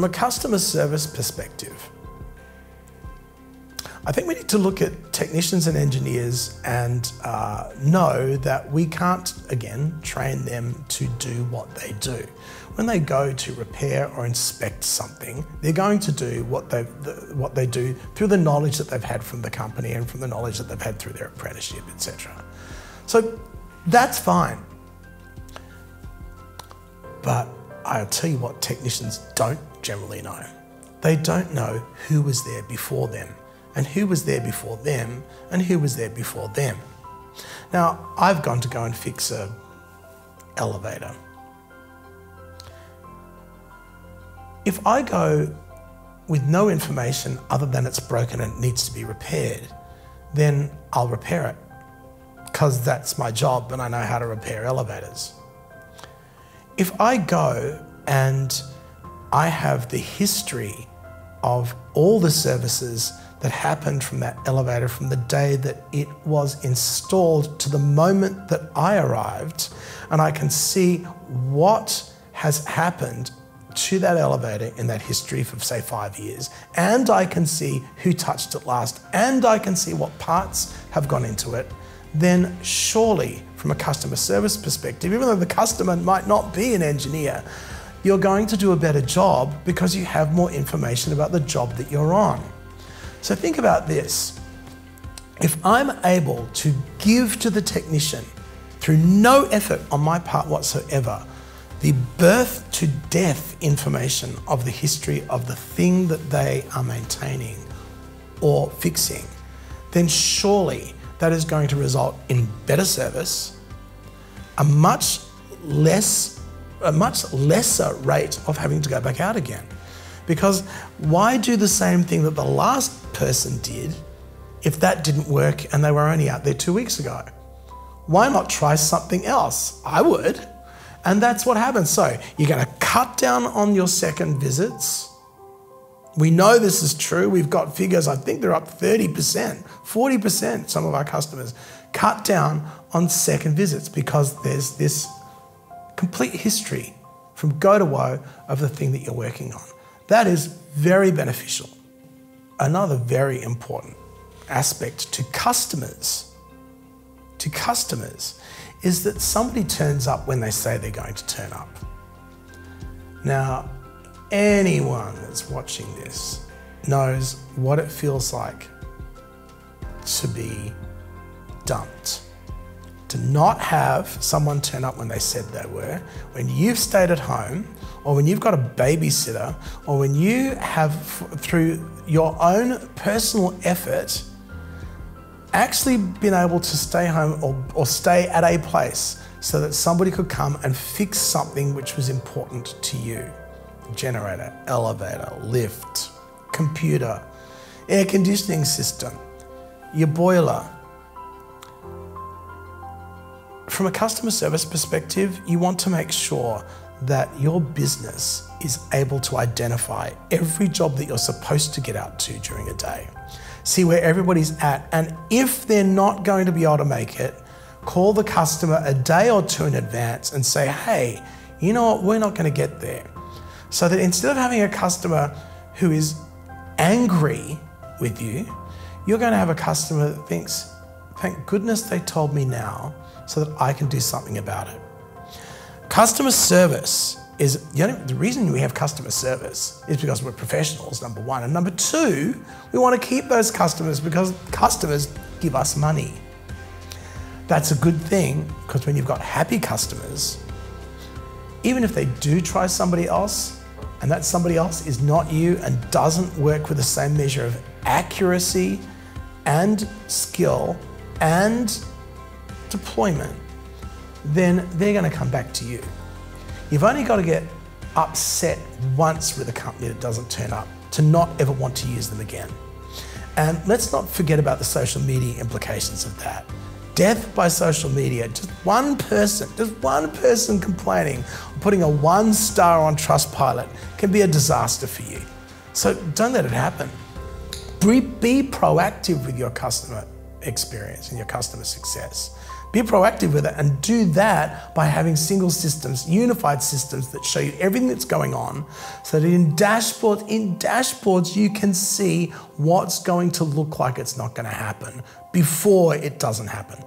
From a customer service perspective, I think we need to look at technicians and engineers and know that we can't, again, train them to do what they do. When they go to repair or inspect something, they're going to do what they do through the knowledge that they've had from the company and from the knowledge that they've had through their apprenticeship, etc. So that's fine. But I'll tell you what technicians don't generally know. They don't know who was there before them, and who was there before them, and who was there before them. Now, I've gone to go and fix an elevator. If I go with no information other than it's broken and it needs to be repaired, then I'll repair it, because that's my job and I know how to repair elevators. If I go and I have the history of all the services that happened from that elevator from the day that it was installed to the moment that I arrived, and I can see what has happened to that elevator in that history for, say, 5 years, and I can see who touched it last, and I can see what parts have gone into it, then surely from a customer service perspective, even though the customer might not be an engineer, you're going to do a better job because you have more information about the job that you're on. So think about this. If I'm able to give to the technician, through no effort on my part whatsoever, the birth to death information of the history of the thing that they are maintaining or fixing, then surely that is going to result in better service, a much lesser rate of having to go back out again. Because why do the same thing that the last person did if that didn't work and they were only out there 2 weeks ago? Why not try something else? I would. And that's what happens. So you're going to cut down on your second visits. We know this is true. We've got figures, I think they're up 30%, 40%, some of our customers cut down on second visits because there's this complete history from go to woe of the thing that you're working on. That is very beneficial. Another very important aspect to customers is that somebody turns up when they say they're going to turn up. Now, anyone that's watching this knows what it feels like to be dumped. To not have someone turn up when they said they were, when you've stayed at home, or when you've got a babysitter, or when you have, through your own personal effort, actually been able to stay home or stay at a place so that somebody could come and fix something which was important to you. Generator, elevator, lift, computer, air conditioning system, your boiler. From a customer service perspective, you want to make sure that your business is able to identify every job that you're supposed to get out to during a day. See where everybody's at, and if they're not going to be able to make it, call the customer a day or two in advance and say, hey, you know what, we're not going to get there. So that instead of having a customer who is angry with you, you're going to have a customer that thinks, thank goodness they told me now so that I can do something about it. Customer service is, the reason we have customer service is because we're professionals, number one. And number two, we want to keep those customers because customers give us money. That's a good thing, because when you've got happy customers, even if they do try somebody else, and that somebody else is not you and doesn't work with the same measure of accuracy and skill and deployment, then they're going to come back to you. You've only got to get upset once with a company that doesn't turn up to not ever want to use them again. And let's not forget about the social media implications of that. Death by social media, just one person complaining, putting a 1 star on Trustpilot can be a disaster for you. So don't let it happen. Be proactive with your customer experience and your customer success. Be proactive with it and do that by having single systems, unified systems that show you everything that's going on so that in dashboards you can see what's going to look like it's not going to happen before it doesn't happen.